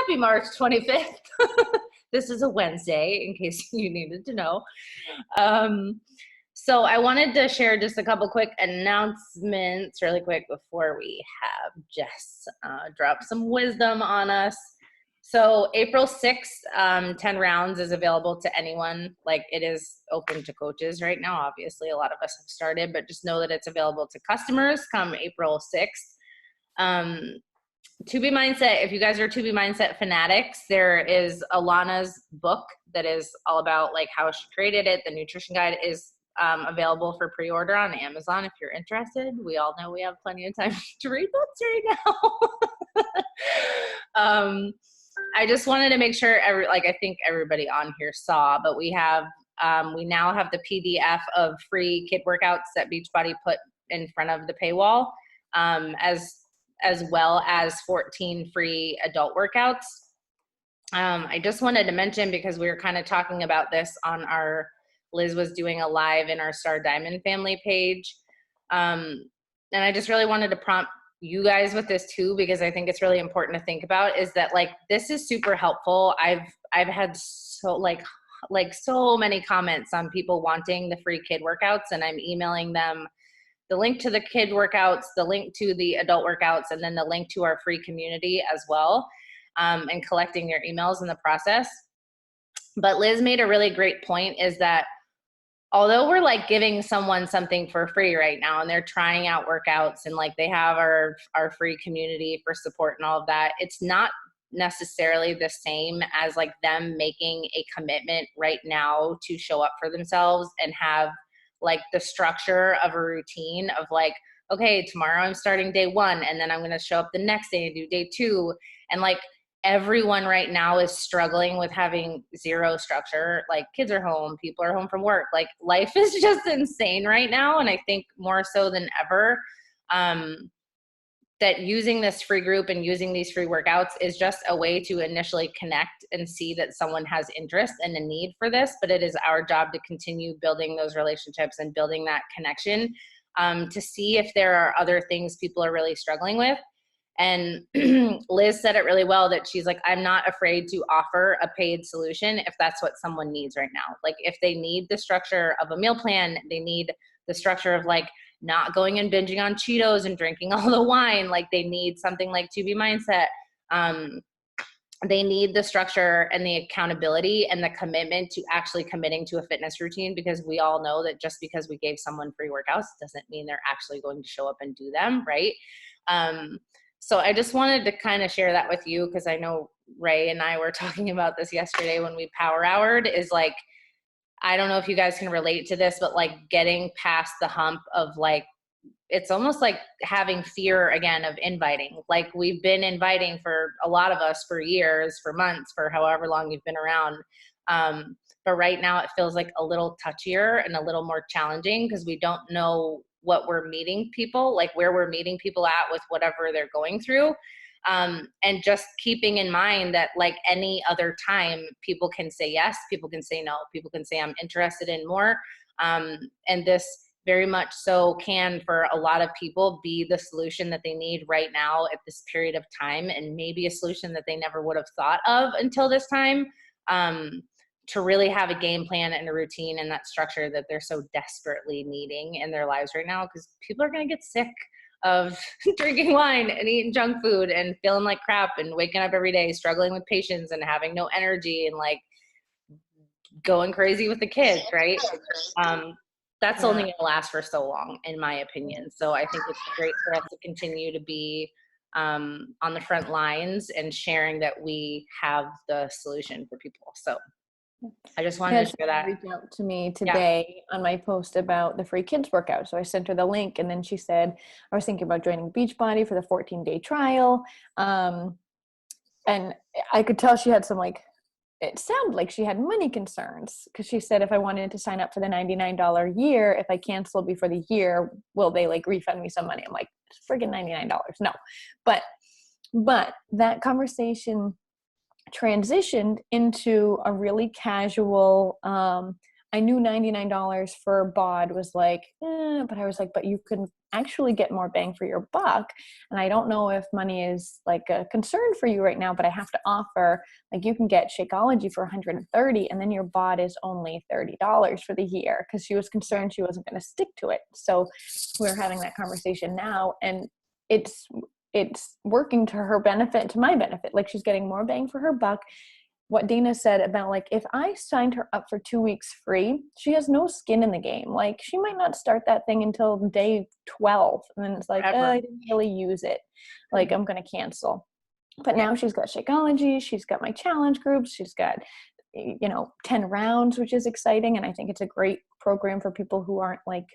Happy March 25th. This is a Wednesday, in case you needed to know. So I wanted to share just a couple quick announcements really quick before we have Jess drop some wisdom on us. So April 6th, 10 rounds is available to anyone. Like, it is open to coaches right now. Obviously, a lot of us have started, but just know that it's available to customers come April 6th. To Be Mindset, if you guys are To Be Mindset fanatics, there is Alana's book that is all about like how she created it. The nutrition guide is available for pre-order on Amazon if you're interested. We all know we have plenty of time to read books right now. I just wanted to make sure I think everybody on here saw, but we now have the PDF of free kid workouts that Beachbody put in front of the paywall, as well as 14 free adult workouts. I just wanted to mention, because we were kind of talking about this on Liz was doing a live in our Star Diamond family page. And I just really wanted to prompt you guys with this too, because I think it's really important to think about, is that like, this is super helpful. I've had so many comments on people wanting the free kid workouts, and I'm emailing them the link to the kid workouts, the link to the adult workouts, and then the link to our free community as well, and collecting their emails in the process. But Liz made a really great point, is that although we're like giving someone something for free right now, and they're trying out workouts, and like they have our free community for support and all of that, it's not necessarily the same as like them making a commitment right now to show up for themselves and have like the structure of a routine of like, okay, tomorrow I'm starting day 1, and then I'm going to show up the next day and do day 2. And like, everyone right now is struggling with having zero structure. Like, kids are home, people are home from work. Like, life is just insane right now. And I think more so than ever, that using this free group and using these free workouts is just a way to initially connect and see that someone has interest and a need for this. But it is our job to continue building those relationships and building that connection, to see if there are other things people are really struggling with. And Liz said it really well, that she's like, I'm not afraid to offer a paid solution if that's what someone needs right now. Like, if they need the structure of a meal plan, they need the structure of like not going and binging on Cheetos and drinking all the wine. Like, they need something like To Be Mindset. They need the structure and the accountability and the commitment to actually committing to a fitness routine, because we all know that just because we gave someone free workouts doesn't mean they're actually going to show up and do them, right? So I just wanted to kind of share that with you, because I know Ray and I were talking about this yesterday when we power houred, is like, I don't know if you guys can relate to this, but like getting past the hump of like, it's almost like having fear again of inviting. Like, we've been inviting for a lot of us for years, for months, for however long you've been around. But right now it feels like a little touchier and a little more challenging, because we don't know what we're meeting people, like where we're meeting people at with whatever they're going through. And just keeping in mind that like any other time, people can say yes, people can say no, people can say I'm interested in more. And this very much so can, for a lot of people, be the solution that they need right now at this period of time, and maybe a solution that they never would have thought of until this time, to really have a game plan and a routine and that structure that they're so desperately needing in their lives right now, because people are going to get sick of drinking wine and eating junk food and feeling like crap and waking up every day struggling with patience and having no energy and like going crazy with the kids, right? That's only going to last for so long, in my opinion. So I think it's great for us to continue to be on the front lines and sharing that we have the solution for people. So I just wanted to share that. Reach out to me today on my post about the free kids workout. So I sent her the link, and then she said, I was thinking about joining Beachbody for the 14-day trial. And I could tell she had some it sounded like she had money concerns, because she said, if I wanted to sign up for the $99 a year, if I cancel before the year, will they refund me some money? I'm like, it's friggin' $99. No. But that conversation transitioned into a really casual, I knew $99 for BOD was but I was like, but you can actually get more bang for your buck. And I don't know if money is like a concern for you right now, but I have to offer, like, you can get Shakeology for $130 and then your bot is only $30 for the year, because she was concerned she wasn't going to stick to it. So we're having that conversation now, and it's working to her benefit, to my benefit. Like, she's getting more bang for her buck. What Dana said about, like, if I signed her up for 2 weeks free, she has no skin in the game. Like, she might not start that thing until day 12. And then it's like, I didn't really use it. Like, I'm going to cancel. But now she's got Shakeology. She's got my challenge groups. She's got, 10 rounds, which is exciting. And I think it's a great program for people who aren't like,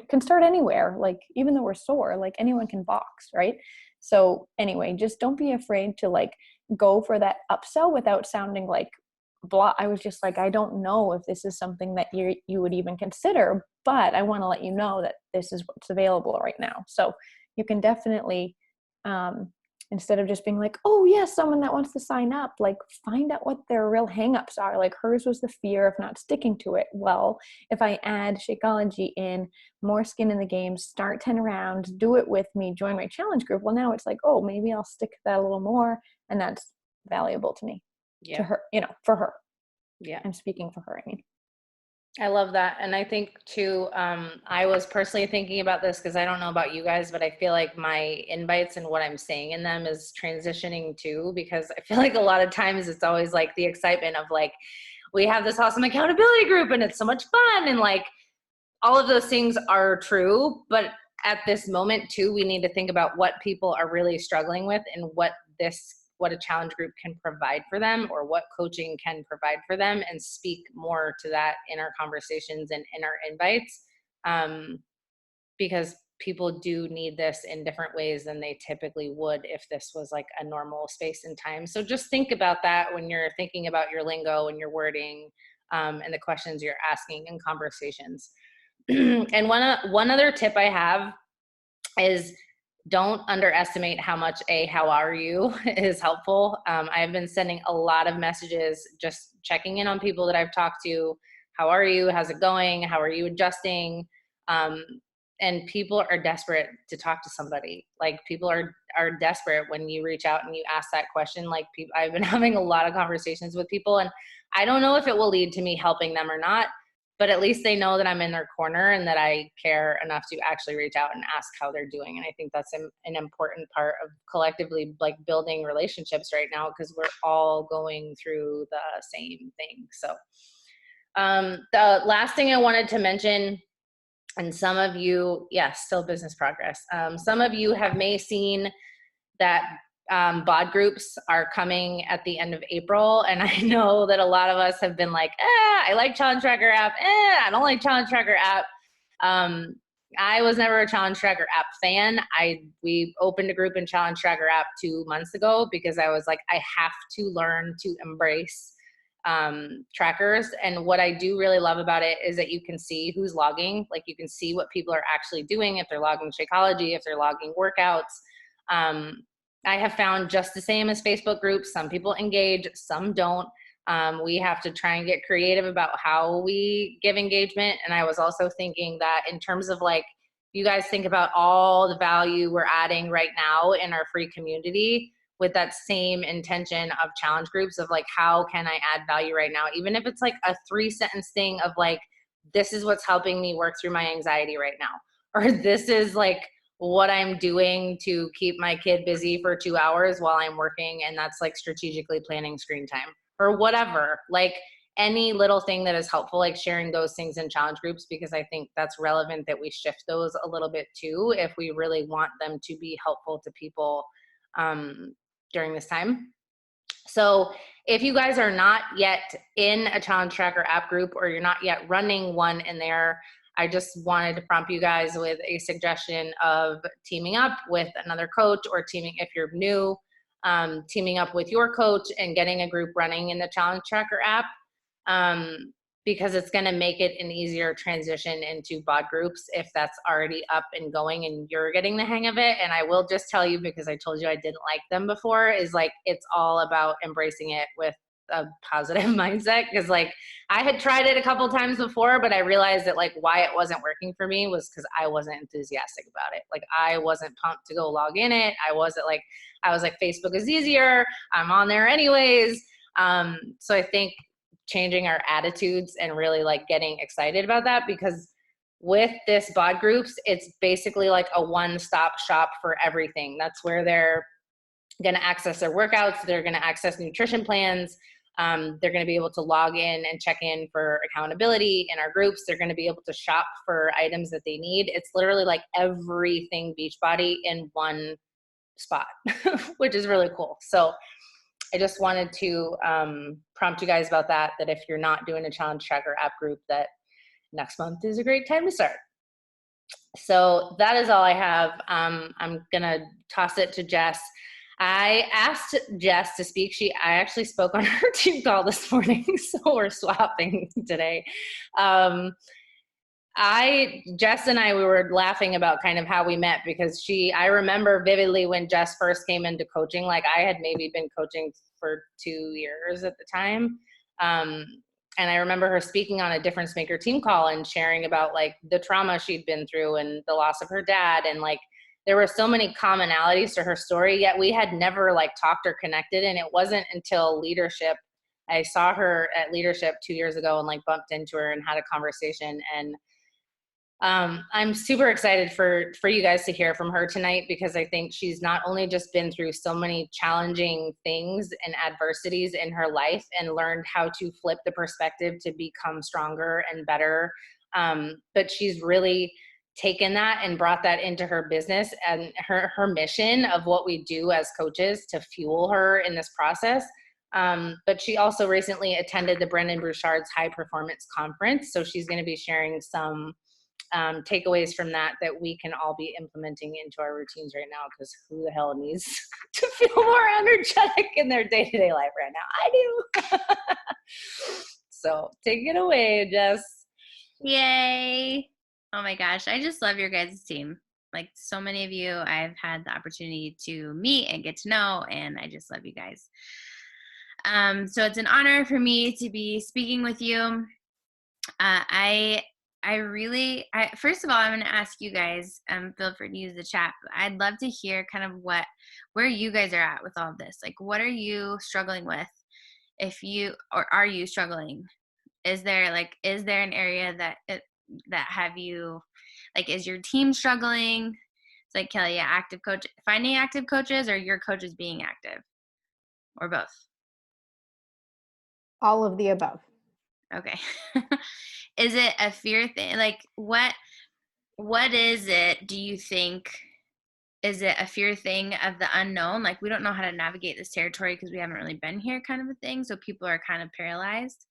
can start anywhere. Like, even though we're sore, like, anyone can box, right? So anyway, just don't be afraid to like go for that upsell without sounding like blah. I was just like, I don't know if this is something that you would even consider, but I want to let you know that this is what's available right now. So you can definitely, instead of just being like, oh yes, someone that wants to sign up, like, find out what their real hangups are. Like, hers was the fear of not sticking to it. Well, if I add Shakeology in, more skin in the game, start 10 rounds, do it with me, join my challenge group. Well, now it's like, oh, maybe I'll stick to that a little more. And that's valuable to me, to her, for her. Yeah. I'm speaking for her. I mean, I love that. And I think too, I was personally thinking about this because I don't know about you guys, but I feel like my invites and what I'm saying in them is transitioning too, because I feel like a lot of times it's always like the excitement of like, we have this awesome accountability group and it's so much fun. And like, all of those things are true. But at this moment too, we need to think about what people are really struggling with and what a challenge group can provide for them, or what coaching can provide for them, and speak more to that in our conversations and in our invites. Because people do need this in different ways than they typically would if this was like a normal space and time. So just think about that when you're thinking about your lingo and your wording, and the questions you're asking in conversations. And one other tip I have is, don't underestimate how much how are you is helpful. I have been sending a lot of messages, just checking in on people that I've talked to. How are you? How's it going? How are you adjusting? And people are desperate to talk to somebody. Like, people are desperate when you reach out and you ask that question. Like, I've been having a lot of conversations with people, and I don't know if it will lead to me helping them or not, but at least they know that I'm in their corner and that I care enough to actually reach out and ask how they're doing. And I think that's an important part of collectively like building relationships right now, because we're all going through the same thing. So the last thing I wanted to mention, and some of you, yes, still business progress. Some of you may seen that bod groups are coming at the end of April. And I know that a lot of us have been like, I like Challenge Tracker app. I don't like Challenge Tracker app. I was never a Challenge Tracker app fan. We opened a group in Challenge Tracker app 2 months ago because I was like, I have to learn to embrace trackers. And what I do really love about it is that you can see who's logging. Like, you can see what people are actually doing, if they're logging Shakeology, if they're logging workouts. I have found just the same as Facebook groups, some people engage, some don't. We have to try and get creative about how we give engagement. And I was also thinking that in terms of like, you guys think about all the value we're adding right now in our free community, with that same intention of challenge groups of like, how can I add value right now? Even if it's like a 3-sentence thing of like, this is what's helping me work through my anxiety right now. Or this is like what I'm doing to keep my kid busy for 2 hours while I'm working. And that's like strategically planning screen time or whatever. Like, any little thing that is helpful, like sharing those things in challenge groups, because I think that's relevant that we shift those a little bit too, if we really want them to be helpful to people during this time. So if you guys are not yet in a Challenge Tracker app group, or you're not yet running one in there, I just wanted to prompt you guys with a suggestion of teaming up with another coach, or if you're new, teaming up with your coach and getting a group running in the Challenge Tracker app, because it's going to make it an easier transition into bod groups if that's already up and going and you're getting the hang of it. And I will just tell you, because I told you I didn't like them before, is like, it's all about embracing it with a positive mindset. Cause like I had tried it a couple times before, but I realized that like why it wasn't working for me was because I wasn't enthusiastic about it. Like I wasn't pumped to go log in it. I was like, Facebook is easier. I'm on there anyways. So I think changing our attitudes and really like getting excited about that, because with this bod groups, it's basically like a one-stop shop for everything. That's where they're going to access their workouts. They're going to access nutrition plans. They're going to be able to log in and check in for accountability in our groups. They're going to be able to shop for items that they need. It's literally like everything Beachbody in one spot, which is really cool. So I just wanted to prompt you guys about that if you're not doing a challenge tracker app group, that next month is a great time to start. So that is all I have. I'm going to toss it to Jess. I asked Jess to speak. I actually spoke on her team call this morning, so we're swapping today. Jess and I, we were laughing about kind of how we met, because I remember vividly when Jess first came into coaching, like I had maybe been coaching for 2 years at the time. And I remember her speaking on a Difference Maker team call and sharing about like the trauma she'd been through and the loss of her dad. And like, there were so many commonalities to her story, yet we had never like talked or connected. And it wasn't until leadership, I saw her at leadership 2 years ago and like bumped into her and had a conversation. And I'm super excited for you guys to hear from her tonight, because I think she's not only just been through so many challenging things and adversities in her life and learned how to flip the perspective to become stronger and better, but she's really taken that and brought that into her business and her mission of what we do as coaches to fuel her in this process. But she also recently attended the Brendan Burchard's High Performance Conference. So she's going to be sharing some takeaways from that we can all be implementing into our routines right now, because who the hell needs to feel more energetic in their day-to-day life right now? I do. So take it away, Jess. Yay. Oh my gosh, I just love your guys' team. Like so many of you I've had the opportunity to meet and get to know, and I just love you guys. So it's an honor for me to be speaking with you. First of all, I'm going to ask you guys, feel free to use the chat. I'd love to hear kind of where you guys are at with all of this. Like, what are you struggling with? Are you struggling? Is there an area that have you, like, is your team struggling? It's like, Kelly, yeah, finding active coaches, or your coaches being active, or both? All of the above. Okay. Is it a fear thing? Like, what is it, do you think? Is it a fear thing of the unknown? Like, we don't know how to navigate this territory because we haven't really been here, kind of a thing. So people are kind of paralyzed.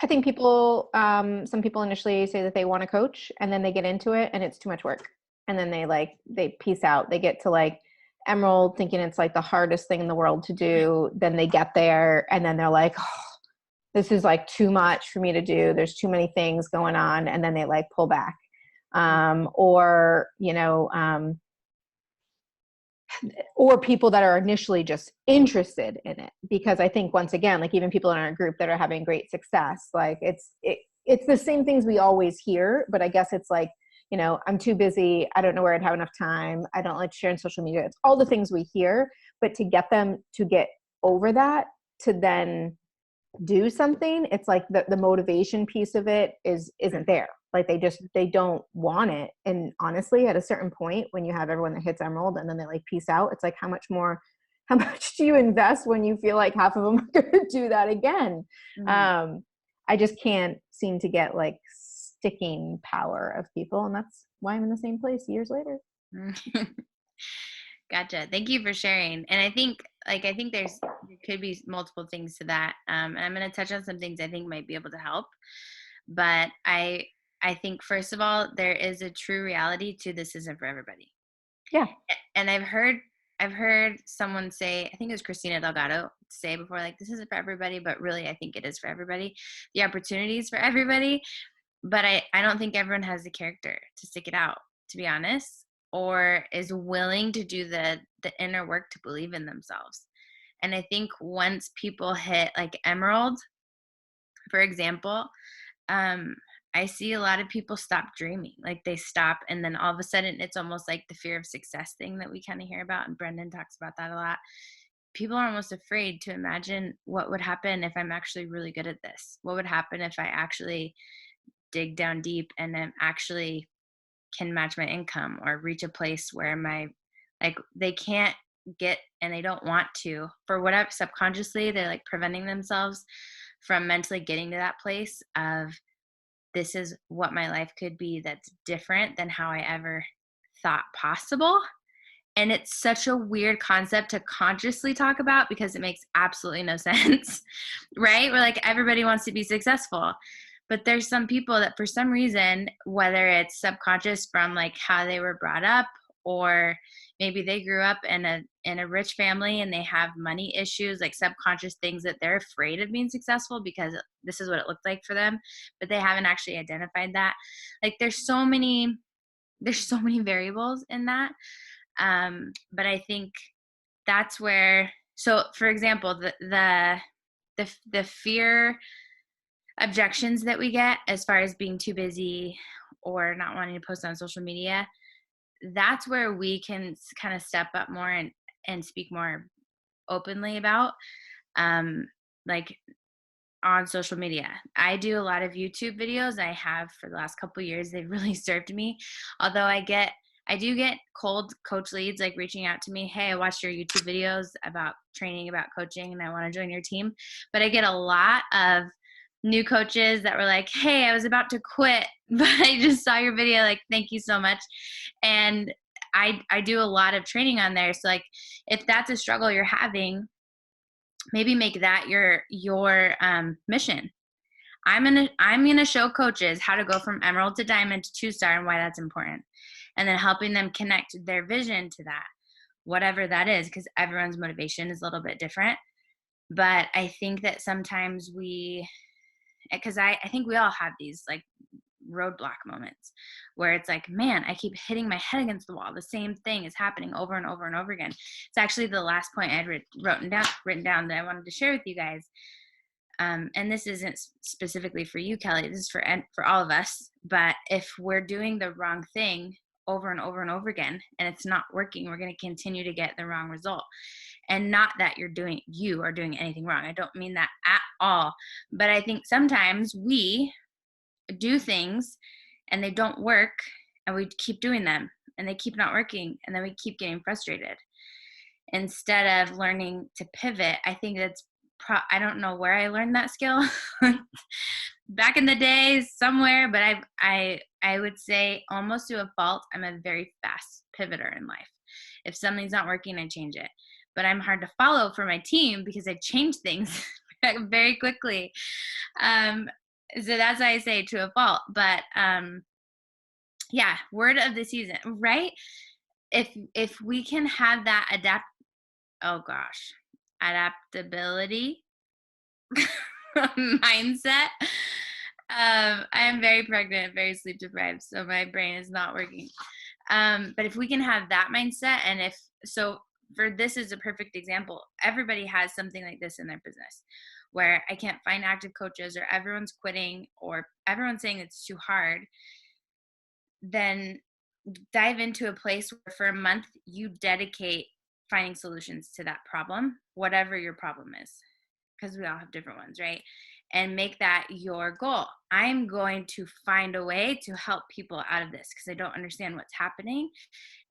I think some people initially say that they want to coach, and then they get into it and it's too much work. And then they peace out. They get to like Emerald thinking it's like the hardest thing in the world to do. Then they get there and then they're like, oh, this is like too much for me to do. There's too many things going on. And then they like pull back. Or people that are initially just interested in it, because I think once again, like even people in our group that are having great success, like it's the same things we always hear, but I guess it's like, I'm too busy. I don't know where I'd have enough time. I don't like sharing social media. It's all the things we hear, but to get them to get over that, to then do something, it's like the motivation piece of it isn't there. Like they don't want it. And honestly, at a certain point, when you have everyone that hits Emerald and then they like peace out, it's like, how much do you invest when you feel like half of them are going to do that again? Mm-hmm. I just can't seem to get like sticking power of people. And that's why I'm in the same place years later. Gotcha. Thank you for sharing. And I think there could be multiple things to that. And I'm going to touch on some things I think might be able to help. But I think, first of all, there is a true reality to this isn't for everybody. Yeah. And I've heard someone say, I think it was Christina Delgado, say before, like, this isn't for everybody, but really I think it is for everybody. The opportunity is for everybody. But I don't think everyone has the character to stick it out, to be honest, or is willing to do the inner work to believe in themselves. And I think once people hit like emerald, for example, I see a lot of people stop dreaming. Like they stop, and then all of a sudden it's almost like the fear of success thing that we kind of hear about. And Brendan talks about that a lot. People are almost afraid to imagine what would happen if I'm actually really good at this. What would happen if I actually dig down deep and then actually can match my income or reach a place where like they can't get, and they don't want to, for whatever, subconsciously they're like preventing themselves from mentally getting to that place of, this is what my life could be that's different than how I ever thought possible. And it's such a weird concept to consciously talk about because it makes absolutely no sense, right? We're like, everybody wants to be successful. But there's some people that for some reason, whether it's subconscious from like how they were brought up, or maybe they grew up in a rich family and they have money issues, like subconscious things that they're afraid of being successful because this is what it looked like for them, but they haven't actually identified that. Like there's so many variables in that. But I think that's where, so for example, the fear objections that we get as far as being too busy or not wanting to post on social media, that's where we can kind of step up more and speak more openly about, like on social media. I do a lot of YouTube videos. I have for the last couple of years. They've really served me. Although I do get cold coach leads, like reaching out to me, hey, I watched your YouTube videos about training, about coaching, and I want to join your team. But I get a lot of new coaches that were like, hey, I was about to quit, but I just saw your video, like, thank you so much. And I do a lot of training on there. So like, if that's a struggle you're having, maybe make that your mission. I'm gonna show coaches how to go from emerald to diamond to 2-star and why that's important. And then helping them connect their vision to that, whatever that is, because everyone's motivation is a little bit different. But I think that sometimes because I think we all have these like roadblock moments where it's like, man, I keep hitting my head against the wall. The same thing is happening over and over and over again. It's actually the last point I'd written down that I wanted to share with you guys. And this isn't specifically for you, Kelly. This is for all of us. But if we're doing the wrong thing over and over and over again, and it's not working, we're going to continue to get the wrong result. And not that you are doing anything wrong. I don't mean that at all. But I think sometimes we do things and they don't work, and we keep doing them and they keep not working, and then we keep getting frustrated instead of learning to pivot. I think that's I don't know where I learned that skill back in the day somewhere, but I would say almost to a fault, I'm a very fast pivoter in life. If something's not working, I change it. But I'm hard to follow for my team because I change things very quickly. So that's why I say to a fault. But yeah, word of the season, right? If we can have that adaptability mindset. I am very pregnant, very sleep deprived, so my brain is not working. But if we can have that mindset, and this is a perfect example. Everybody has something like this in their business where I can't find active coaches, or everyone's quitting, or everyone's saying it's too hard. Then dive into a place where for a month you dedicate finding solutions to that problem, whatever your problem is, because we all have different ones, right? And make that your goal. I'm going to find a way to help people out of this because I don't understand what's happening.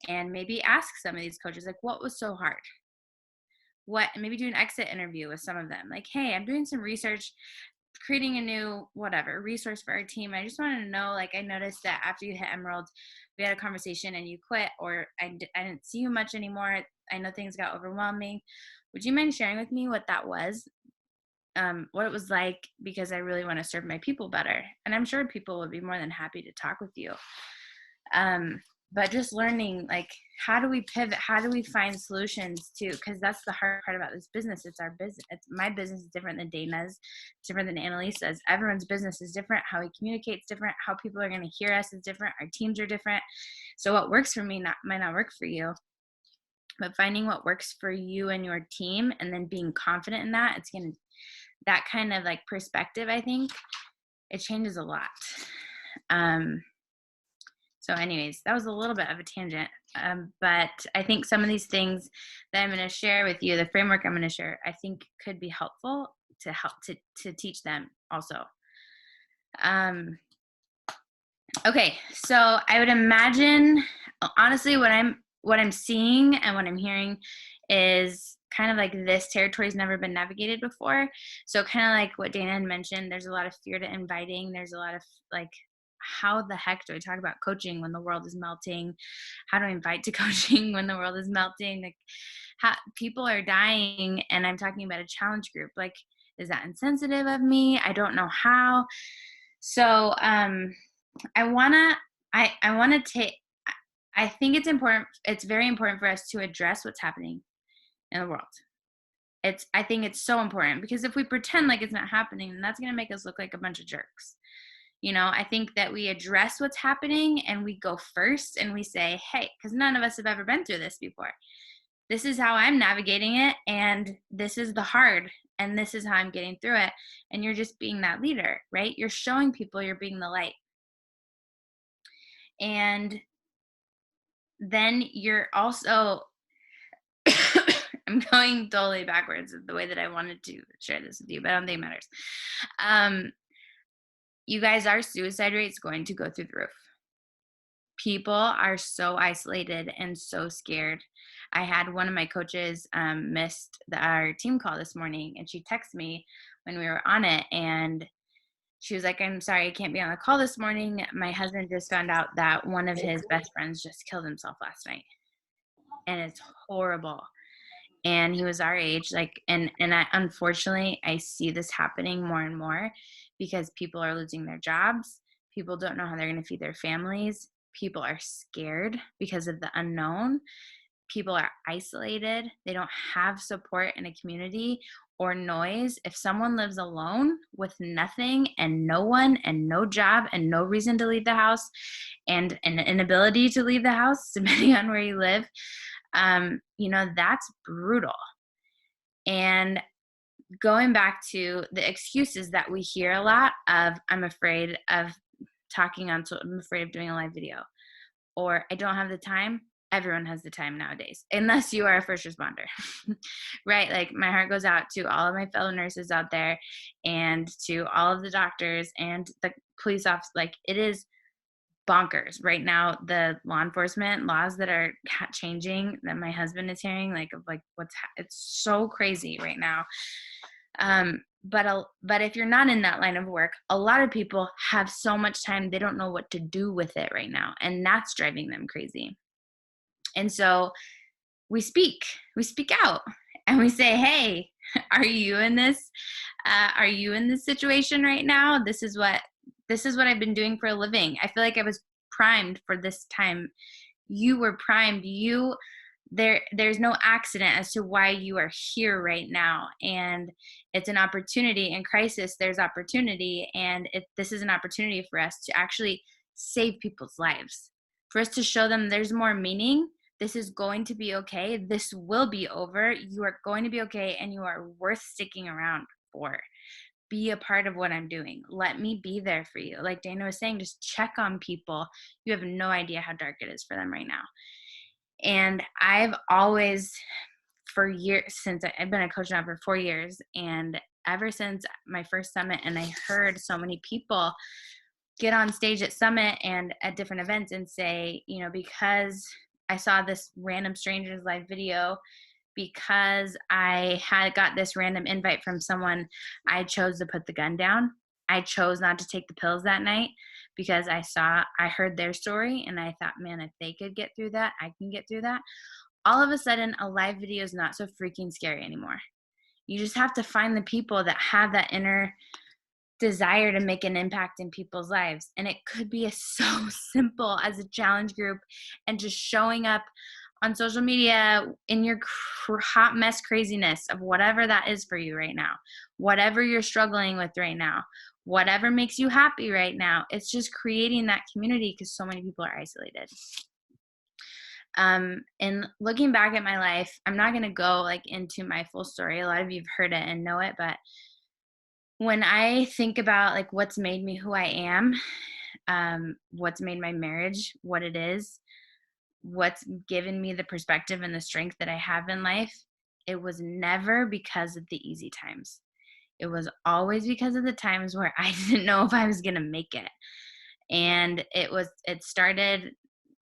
And maybe ask some of these coaches, like, what was so hard? Maybe do an exit interview with some of them. Like, hey, I'm doing some research, creating a new resource for our team. I just wanted to know, like, I noticed that after you hit Emerald, we had a conversation and you quit, or I didn't see you much anymore. I know things got overwhelming. Would you mind sharing with me what that was? What it was like, because I really want to serve my people better. And I'm sure people would be more than happy to talk with you. But just learning, like, how do we pivot? How do we find solutions to, because that's the hard part about this business. It's our business. My business is different than Dana's, it's different than Annalisa's. Everyone's business is different. How we communicate is different. How people are going to hear us is different. Our teams are different. So what works for me might not work for you. but finding what works for you and your team and then being confident in that, that kind of like perspective, I think it changes a lot. So anyways, that was a little bit of a tangent. But I think some of these things that I'm going to share with you, the framework I'm going to share, I think could be helpful to help to teach them also. Okay, so I would imagine, honestly, what I'm seeing and what I'm hearing is kind of like this territory's never been navigated before. So kind of like what Dana had mentioned, there's a lot of fear to inviting. There's a lot of like, how the heck do I talk about coaching when the world is melting? How do I invite to coaching when the world is melting? Like, how people are dying, and I'm talking about a challenge group. Like, is that insensitive of me? I don't know how. So I think it's important. It's very important for us to address what's happening in the world. I think it's so important, because if we pretend like it's not happening, then that's going to make us look like a bunch of jerks. I think that we address what's happening and we go first and we say, hey, because none of us have ever been through this before. This is how I'm navigating it, and this is the hard, and this is how I'm getting through it. And you're just being that leader, right? You're showing people you're being the light. And then you're also, I'm going totally backwards of the way that I wanted to share this with you, but I don't think it matters. You guys, our suicide rate is going to go through the roof. People are so isolated and so scared. I had one of my coaches missed our team call this morning, and she texted me when we were on it, and she was like, I'm sorry, I can't be on the call this morning. My husband just found out that one of his best friends just killed himself last night. And it's horrible. And he was our age, and unfortunately, I see this happening more and more, because people are losing their jobs. People don't know how they're going to feed their families. People are scared because of the unknown. People are isolated. They don't have support in a community or noise. If someone lives alone with nothing and no one and no job and no reason to leave the house, and an inability to leave the house, depending on where you live, that's brutal. And going back to the excuses that we hear a lot of, I'm afraid of I'm afraid of doing a live video, or I don't have the time. Everyone has the time nowadays, unless you are a first responder, right? Like, my heart goes out to all of my fellow nurses out there, and to all of the doctors and the police officers. Like, it is bonkers right now, the law enforcement laws that are changing, that my husband is hearing, it's so crazy right now. But if you're not in that line of work, a lot of people have so much time, they don't know what to do with it right now, and that's driving them crazy. And so we speak out, and we say, hey, are you in this situation right now? This is what I've been doing for a living. I feel like I was primed for this time. You were primed. There's no accident as to why you are here right now. And it's an opportunity. In crisis, there's opportunity. And this is an opportunity for us to actually save people's lives, for us to show them there's more meaning. This is going to be okay. This will be over. You are going to be okay, and you are worth sticking around for. Be a part of what I'm doing. Let me be there for you. Like Dana was saying, just check on people. You have no idea how dark it is for them right now. And I've always, for years, since I've been a coach now for 4 years, and ever since my first summit, and I heard so many people get on stage at summit and at different events and say, because I saw this random stranger's live video, because I had got this random invite from someone, I chose to put the gun down. I chose not to take the pills that night, because I heard their story, and I thought, man, if they could get through that, I can get through that. All of a sudden, a live video is not so freaking scary anymore. You just have to find the people that have that inner desire to make an impact in people's lives. And it could be so simple as a challenge group, and just showing up on social media in your hot mess craziness of whatever that is for you right now, whatever you're struggling with right now, whatever makes you happy right now. It's just creating that community, because so many people are isolated. And looking back at my life, I'm not going to go like into my full story. A lot of you've heard it and know it, but when I think about like what's made me who I am, what's made my marriage what it is, what's given me the perspective and the strength that I have in life, it was never because of the easy times. It was always because of the times where I didn't know if I was going to make it. And it started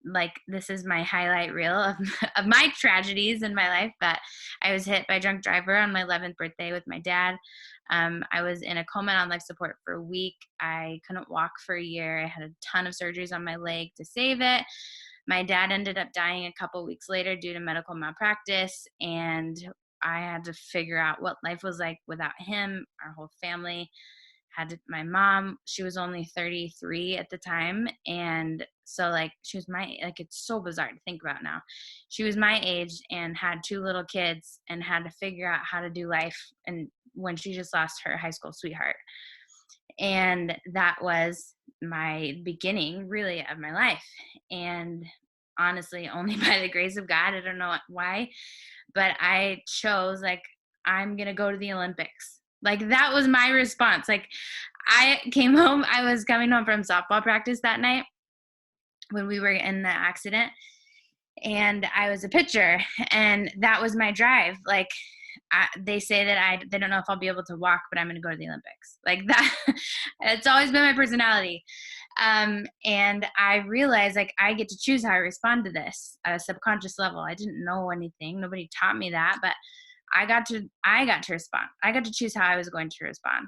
like, this is my highlight reel of, of my tragedies in my life, but I was hit by a drunk driver on my 11th birthday with my dad. I was in a coma and on life support for a week. I couldn't walk for a year. I had a ton of surgeries on my leg to save it. My dad ended up dying a couple weeks later due to medical malpractice, and I had to figure out what life was like without him. Our whole family my mom, she was only 33 at the time, and so like she was it's so bizarre to think about now. She was my age and had 2 little kids and had to figure out how to do life, and when she just lost her high school sweetheart. And that was my beginning really of my life. And honestly, only by the grace of God, I don't know why, but I chose like, I'm going to go to the Olympics. Like that was my response. Like I came home, I was coming home from softball practice that night when we were in the accident, and I was a pitcher, and that was my drive. Like they say that they don't know if I'll be able to walk, but I'm going to go to the Olympics. Like that, it's always been my personality. And I realized like I get to choose how I respond to this at a subconscious level. I didn't know anything. Nobody taught me that, but I got to respond. I got to choose how I was going to respond.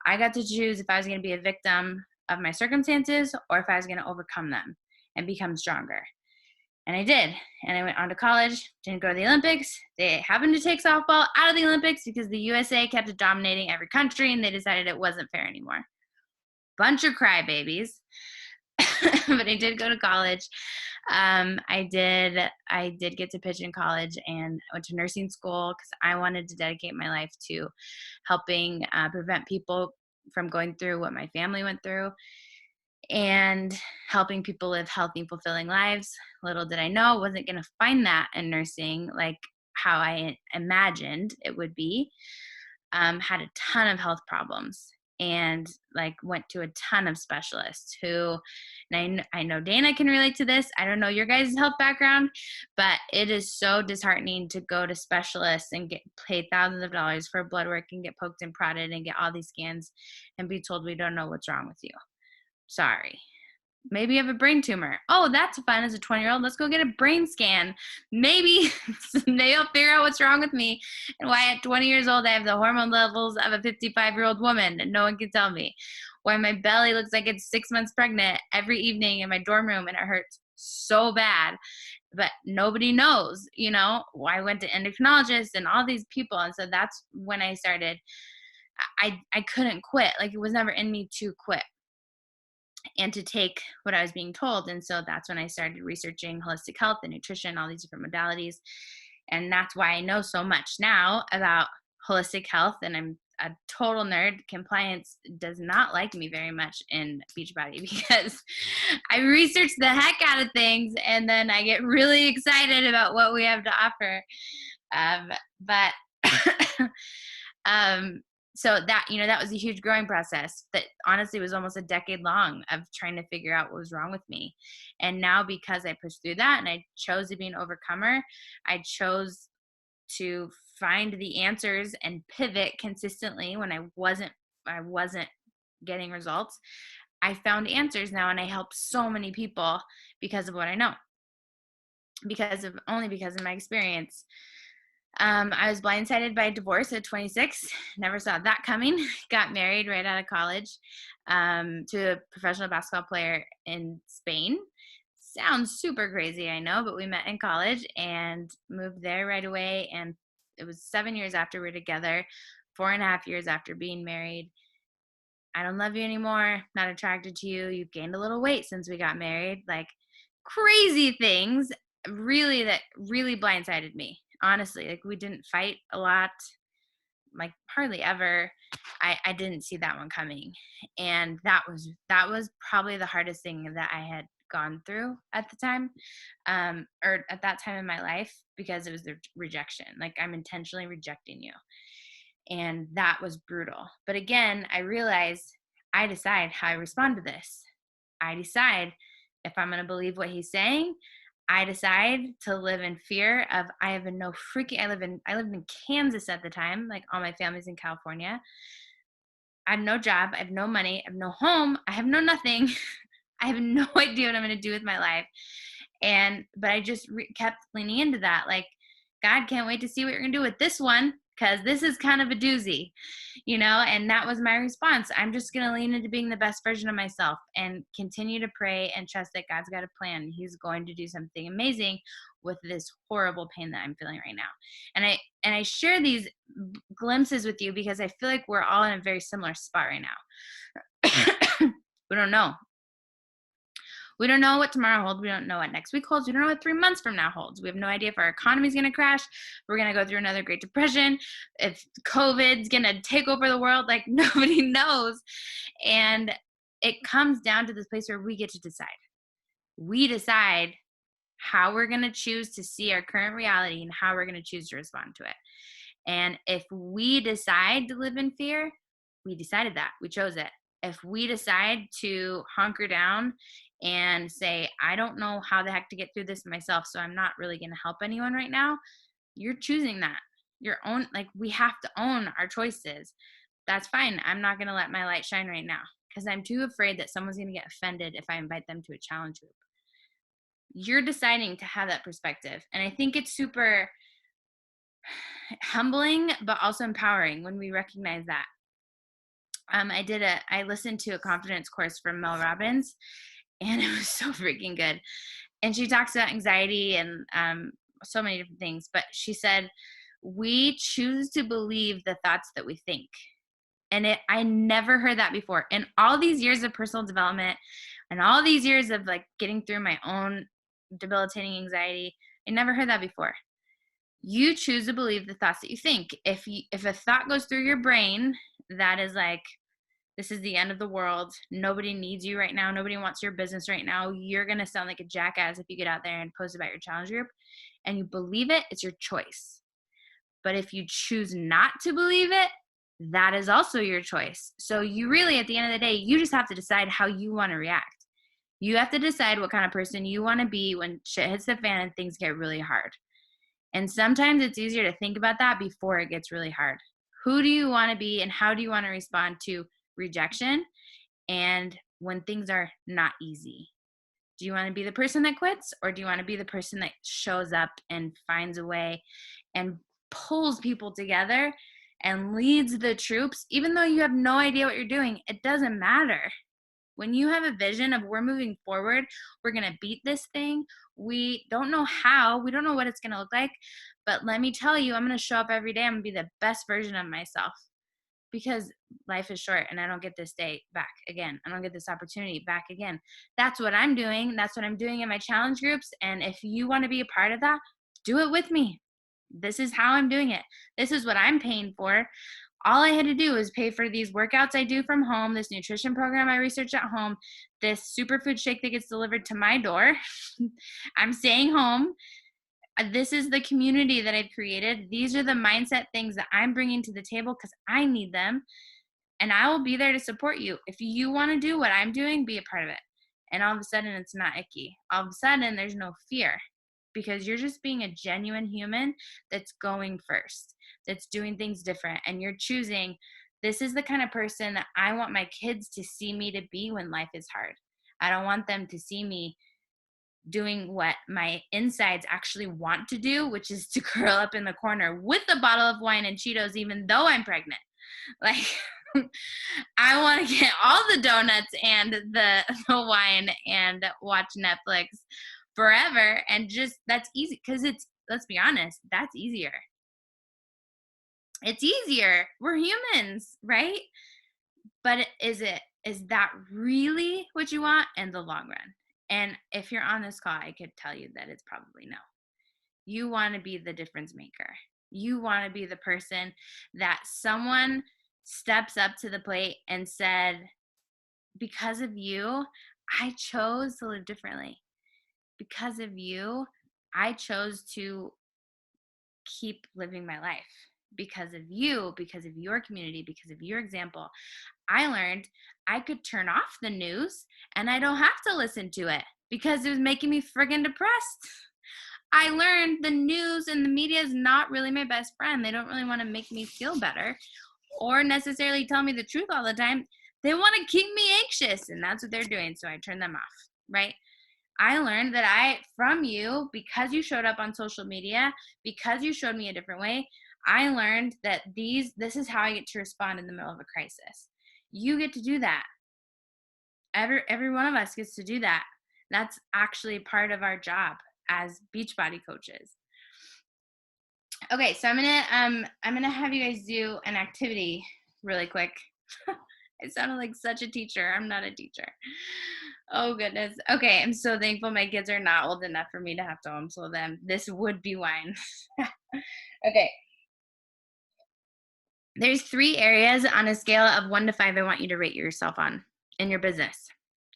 I got to choose if I was going to be a victim of my circumstances or if I was going to overcome them and become stronger. And I did. And I went on to college, didn't go to the Olympics. They happened to take softball out of the Olympics because the USA kept dominating every country, and they decided it wasn't fair anymore. Bunch of crybabies. But I did go to college. I did get to pitch in college, and I went to nursing school because I wanted to dedicate my life to helping prevent people from going through what my family went through, and helping people live healthy, fulfilling lives. Little did I know I wasn't going to find that in nursing like how I imagined it would be. Had a ton of health problems, and like went to a ton of specialists who, and I know Dana can relate to this. I don't know your guys' health background, but it is so disheartening to go to specialists and get paid thousands of dollars for blood work and get poked and prodded and get all these scans and be told we don't know what's wrong with you. Sorry. Maybe you have a brain tumor. Oh, that's fun as a 20-year-old. Let's go get a brain scan. Maybe they'll figure out what's wrong with me and why at 20 years old I have the hormone levels of a 55-year-old woman and no one can tell me. Why my belly looks like it's 6 months pregnant every evening in my dorm room and it hurts so bad. But nobody knows, why I went to endocrinologists and all these people. And so that's when I started. I couldn't quit. Like it was never in me to quit and to take what I was being told. And so that's when I started researching holistic health and nutrition, all these different modalities. And that's why I know so much now about holistic health. And I'm a total nerd. Compliance does not like me very much in Beachbody because I research the heck out of things and then I get really excited about what we have to offer. So that, that was a huge growing process that honestly was almost a decade long of trying to figure out what was wrong with me. And now because I pushed through that and I chose to be an overcomer, I chose to find the answers and pivot consistently when I wasn't getting results. I found answers now and I help so many people because of what I know. Because of my experience. I was blindsided by a divorce at 26. Never saw that coming. Got married right out of college to a professional basketball player in Spain. Sounds super crazy, I know, but we met in college and moved there right away. And it was 7 years after we were together, 4.5 years after being married. I don't love you anymore. Not attracted to you. You've gained a little weight since we got married. Like crazy things that really blindsided me. Honestly, like we didn't fight a lot, like hardly ever. I didn't see that one coming. And that was probably the hardest thing that I had gone through at the time, or at that time in my life, because it was the rejection. Like, I'm intentionally rejecting you. And that was brutal. But again, I realized I decide how I respond to this. I decide if I'm going to believe what he's saying. I decide to live in fear of, I lived in Kansas at the time. Like, all my family's in California. I have no job. I have no money. I have no home. I have no nothing. I have no idea what I'm going to do with my life. But I just kept leaning into that. Like, God, can't wait to see what you're going to do with this one, because this is kind of a doozy, and that was my response. I'm just going to lean into being the best version of myself and continue to pray and trust that God's got a plan. He's going to do something amazing with this horrible pain that I'm feeling right now. And I share these glimpses with you because I feel like we're all in a very similar spot right now. We don't know. We don't know what tomorrow holds. We don't know what next week holds. We don't know what 3 months from now holds. We have no idea if our economy is going to crash. We're going to go through another Great Depression. If COVID's going to take over the world, like, nobody knows. And it comes down to this place where we get to decide. We decide how we're going to choose to see our current reality and how we're going to choose to respond to it. And if we decide to live in fear, we decided that. We chose it. If we decide to hunker down and say, I don't know how the heck to get through this myself, so I'm not really going to help anyone right now, you're choosing that. Your own, like, we have to own our choices. That's fine. I'm not going to let my light shine right now because I'm too afraid that someone's going to get offended if I invite them to a challenge group. You're deciding to have that perspective. And I think it's super humbling, but also empowering when we recognize that. I listened to a confidence course from Mel Robbins, and it was so freaking good. And she talks about anxiety and so many different things. But she said, we choose to believe the thoughts that we think. And I never heard that before. In all these years of personal development and all these years of, like, getting through my own debilitating anxiety, I never heard that before. You choose to believe the thoughts that you think. If a thought goes through your brain that is like, this is the end of the world, nobody needs you right now, nobody wants your business right now, you're going to sound like a jackass if you get out there and post about your challenge group, and you believe it, it's your choice. But if you choose not to believe it, that is also your choice. So you really, at the end of the day, you just have to decide how you want to react. You have to decide what kind of person you want to be when shit hits the fan and things get really hard. And sometimes it's easier to think about that before it gets really hard. Who do you want to be, and how do you want to respond to rejection and when things are not easy? Do you want to be the person that quits, or do you want to be the person that shows up and finds a way and pulls people together and leads the troops? Even though you have no idea what you're doing, it doesn't matter. When you have a vision of, we're moving forward, we're going to beat this thing, we don't know how, we don't know what it's going to look like, but let me tell you, I'm going to show up every day. I'm going to be the best version of myself, because life is short and I don't get this day back again. I don't get this opportunity back again. That's what I'm doing. That's what I'm doing in my challenge groups. And if you want to be a part of that, do it with me. This is how I'm doing it. This is what I'm paying for. All I had to do was pay for these workouts I do from home, this nutrition program I research at home, this superfood shake that gets delivered to my door. I'm staying home. This is the community that I've created. These are the mindset things that I'm bringing to the table because I need them. And I will be there to support you. If you want to do what I'm doing, be a part of it. And all of a sudden, it's not icky. All of a sudden, there's no fear, because you're just being a genuine human that's going first, that's doing things different. And you're choosing, this is the kind of person that I want my kids to see me to be when life is hard. I don't want them to see me doing what my insides actually want to do, which is to curl up in the corner with a bottle of wine and Cheetos, even though I'm pregnant. Like, I want to get all the donuts and the wine and watch Netflix forever. And just, that's easy, because it's, let's be honest, that's easier. It's easier. We're humans, right? But is that really what you want in the long run? And if you're on this call, I could tell you that it's probably no. You want to be the difference maker. You want to be the person that someone steps up to the plate and said, because of you, I chose to live differently. Because of you, I chose to keep living my life. Because of you, because of your community, because of your example, I learned I could turn off the news and I don't have to listen to it because it was making me friggin' depressed. I learned the news and the media is not really my best friend. They don't really want to make me feel better or necessarily tell me the truth all the time. They want to keep me anxious, and that's what they're doing. So I turn them off, right? I learned that from you, because you showed up on social media, because you showed me a different way, I learned that this is how I get to respond in the middle of a crisis. You get to do that. Every one of us gets to do that. That's actually part of our job as Beachbody coaches. Okay, so I'm gonna have you guys do an activity really quick. I sounded like such a teacher. I'm not a teacher. Oh goodness. Okay, I'm so thankful my kids are not old enough for me to have to homeschool them. This would be wine. Okay. There's 3 areas on a scale of 1 to 5 I want you to rate yourself on in your business.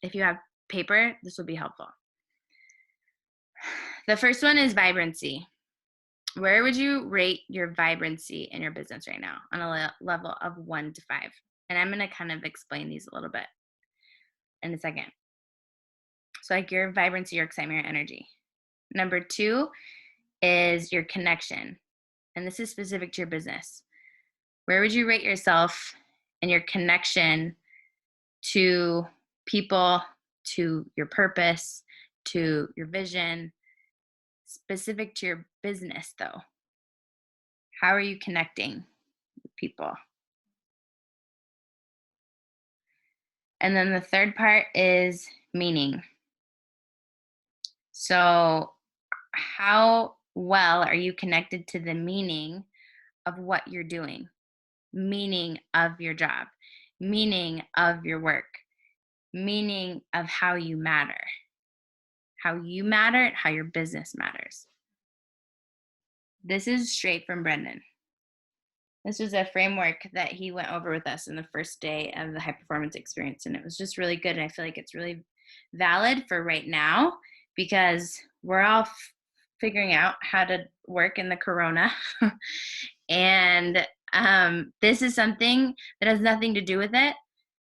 If you have paper, this will be helpful. The first one is vibrancy. Where would you rate your vibrancy in your business right now on a level of 1 to 5? And I'm going to kind of explain these a little bit in a second. So like your vibrancy, your excitement, your energy. Number 2 is your connection. And this is specific to your business. Where would you rate yourself in your connection to people, to your purpose, to your vision, specific to your business though? How are you connecting with people? And then the third part is meaning. So how well are you connected to the meaning of what you're doing? Meaning of your job, meaning of your work, meaning of how you matter, how your business matters. This is straight from Brendan. This was a framework that he went over with us in the first day of the high performance experience. And it was just really good. And I feel like it's really valid for right now because we're all figuring out how to work in the corona. And this is something that has nothing to do with it,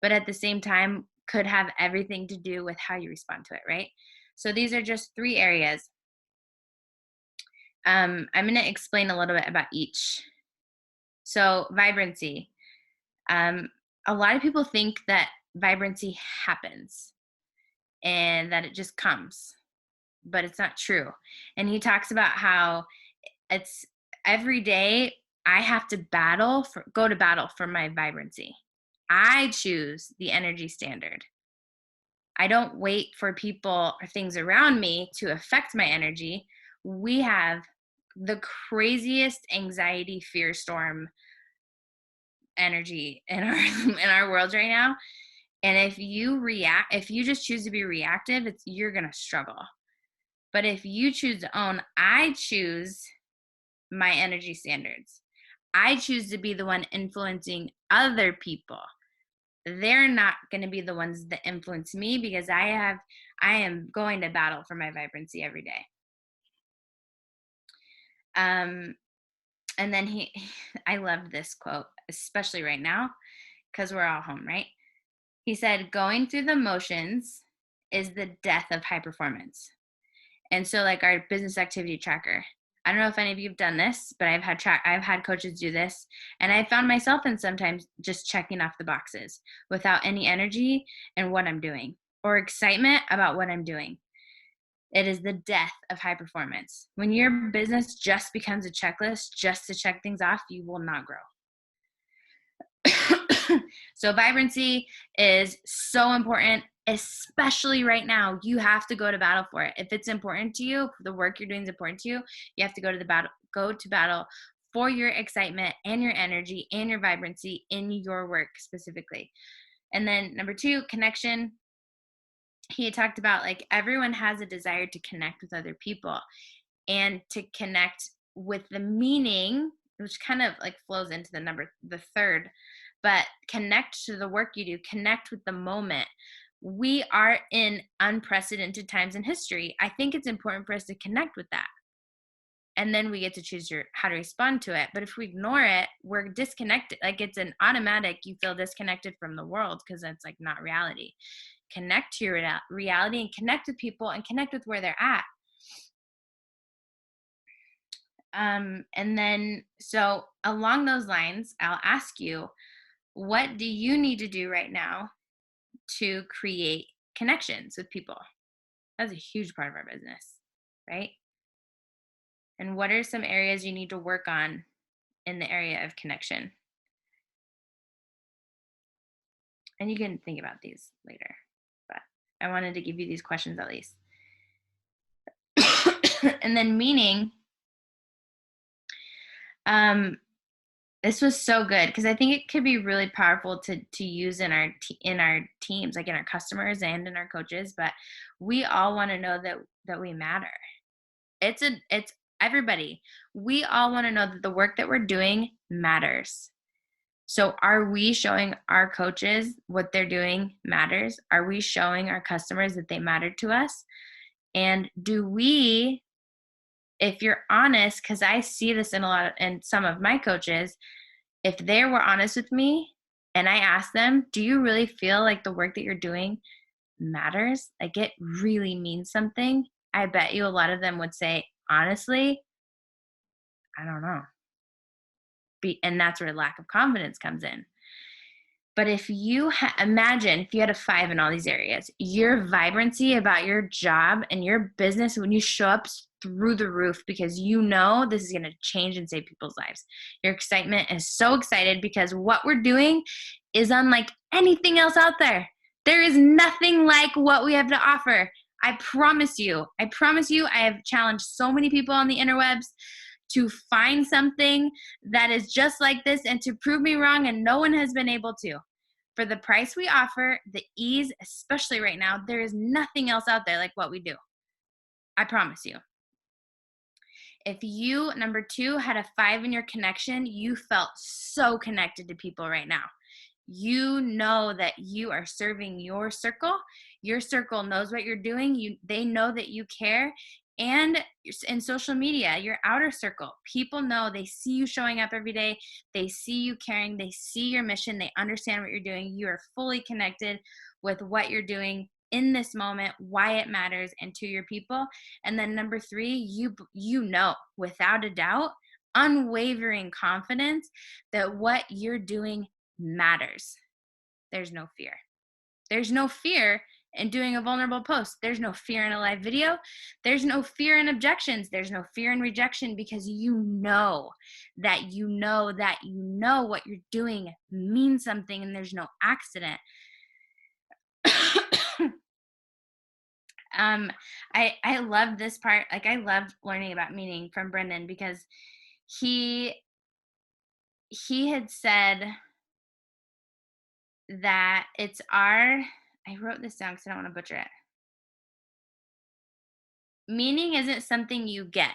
but at the same time could have everything to do with how you respond to it, right? So these are just 3 areas. I'm going to explain a little bit about each. So vibrancy. A lot of people think that vibrancy happens and that it just comes, but it's not true. And he talks about how it's every day I have to go to battle for my vibrancy. I choose the energy standard. I don't wait for people or things around me to affect my energy. We have the craziest anxiety fear storm energy in our world right now. And if you just choose to be reactive, you're going to struggle. But if you choose to own, I choose my energy standards. I choose to be the one influencing other people. They're not going to be the ones that influence me because I am going to battle for my vibrancy every day. And then I love this quote, especially right now, because we're all home, right? He said, going through the motions is the death of high performance. And so like our business activity tracker, I don't know if any of you have done this, but I've had coaches do this. And I found myself in sometimes just checking off the boxes without any energy in what I'm doing or excitement about what I'm doing. It is the death of high performance. When your business just becomes a checklist just to check things off, you will not grow. So vibrancy is so important, especially right now. You have to go to battle for it. If it's important to you, if the work you're doing is important to you, you have to go to battle for your excitement and your energy and your vibrancy in your work specifically. And then number 2, connection. He had talked about like everyone has a desire to connect with other people and to connect with the meaning, which kind of like flows into the third, but connect to the work you do, connect with the moment, We are in unprecedented times in history. I think it's important for us to connect with that. And then we get to choose how to respond to it. But if we ignore it, we're disconnected. Like, it's an automatic, you feel disconnected from the world because it's like not reality. Connect to your reality and connect with people and connect with where they're at. And then, so along those lines, I'll ask you, what do you need to do right now to create connections with people? That's a huge part of our business, right? And what are some areas you need to work on in the area of connection? And you can think about these later, but I wanted to give you these questions at least. And then meaning, this was so good because I think it could be really powerful to use in our teams, like in our customers and in our coaches. But we all want to know that we matter. It's everybody. We all want to know that the work that we're doing matters. So are we showing our coaches what they're doing matters? Are we showing our customers that they matter to us? And do we, if you're honest, because I see this in some of my coaches, if they were honest with me and I asked them, do you really feel like the work that you're doing matters? Like it really means something? I bet you a lot of them would say, honestly, I don't know. And that's where lack of confidence comes in. But if you imagine if you had a 5 in all these areas, your vibrancy about your job and your business, when you show up through the roof because you know this is going to change and save people's lives. Your excitement is so excited because what we're doing is unlike anything else out there. There is nothing like what we have to offer. I promise you. I have challenged so many people on the interwebs to find something that is just like this and to prove me wrong, and no one has been able to. For the price we offer, the ease, especially right now, there is nothing else out there like what we do. I promise you. If you, number 2, had a 5 in your connection, you felt so connected to people right now. You know that you are serving your circle. Your circle knows what you're doing. They know that you care. And in social media, your outer circle, people know, they see you showing up every day. They see you caring. They see your mission. They understand what you're doing. You are fully connected with what you're doing in this moment, why it matters, and to your people. And then number 3, you know, without a doubt, unwavering confidence that what you're doing matters. There's no fear. There's no fear in doing a vulnerable post. There's no fear in a live video. There's no fear in objections. There's no fear in rejection because you know that what you're doing means something and there's no accident. I love this part. Like I loved learning about meaning from Brendan because he had said that I wrote this down because I don't want to butcher it. Meaning isn't something you get.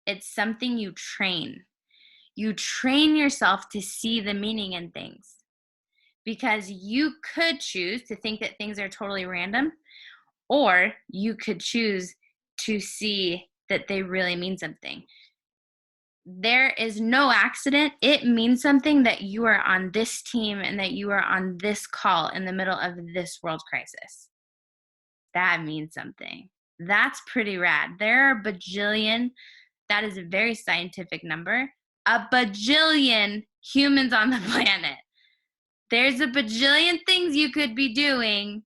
It's something you train. You train yourself to see the meaning in things because you could choose to think that things are totally random, or you could choose to see that they really mean something. There is no accident. It means something that you are on this team and that you are on this call in the middle of this world crisis. That means something. That's pretty rad. There are a bajillion, that is a very scientific number, a bajillion humans on the planet. There's a bajillion things you could be doing.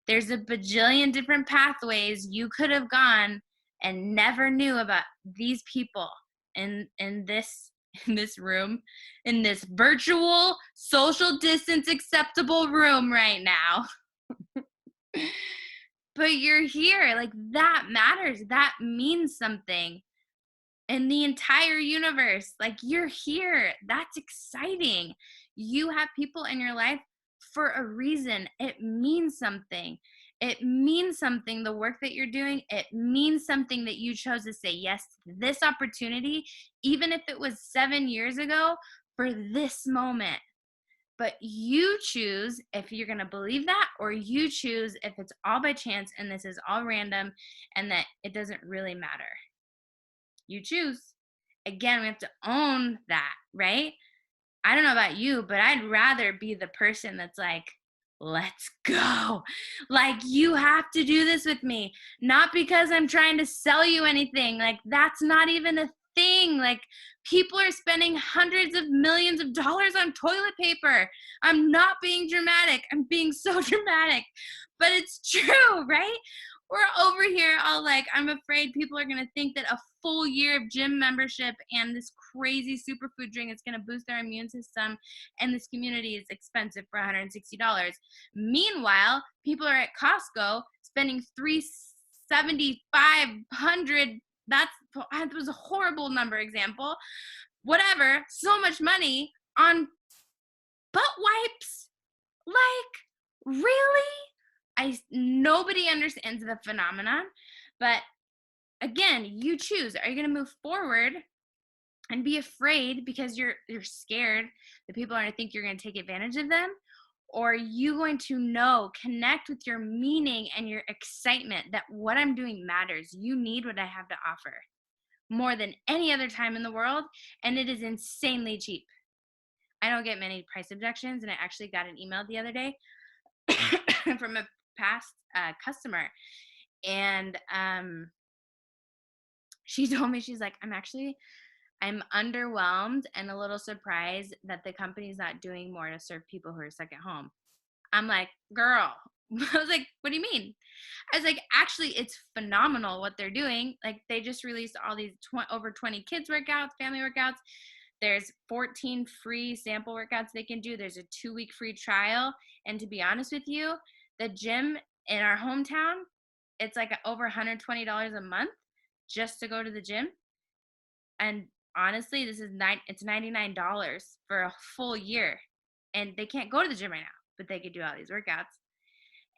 There's a bajillion different pathways you could have gone and never knew about these people in this room, in this virtual social distance acceptable room right now. But you're here. Like that matters. That means something in the entire universe. Like you're here. That's exciting. You have people in your life for a reason. It means something. It means something, the work that you're doing. It means something that you chose to say yes to this opportunity, even if it was 7 years ago, for this moment. But you choose if you're going to believe that, or you choose if it's all by chance and this is all random and that it doesn't really matter. You choose. Again, we have to own that, right? I don't know about you, but I'd rather be the person that's like, let's go. Like, you have to do this with me. Not because I'm trying to sell you anything. Like, that's not even a thing. Like, people are spending hundreds of millions of dollars on toilet paper. I'm not being dramatic. I'm being so dramatic, but it's true, right? We're over here all like, I'm afraid people are going to think that a full year of gym membership and this crazy superfood drink is going to boost their immune system, and this community is expensive for $160. Meanwhile, people are at Costco spending $375, $500. That was a horrible number example. Whatever, so much money on butt wipes. Like, really? Nobody understands the phenomenon, but again, you choose. Are you going to move forward and be afraid because you're scared that people are going to think you're going to take advantage of them? Or are you going to connect with your meaning and your excitement that what I'm doing matters? You need what I have to offer more than any other time in the world, and it is insanely cheap. I don't get many price objections, and I actually got an email the other day from a past customer, and she told me, she's like, I'm underwhelmed and a little surprised that the company's not doing more to serve people who are stuck at home. I'm like, girl. I was like, what do you mean? I was like, actually, it's phenomenal what they're doing. Like, they just released all these over 20 kids workouts, family workouts. There's 14 free sample workouts they can do. There's a 2-week free trial. And to be honest with you, the gym in our hometown, it's like over $120 a month just to go to the gym. And honestly, it's $99 for a full year. And they can't go to the gym right now, but they could do all these workouts.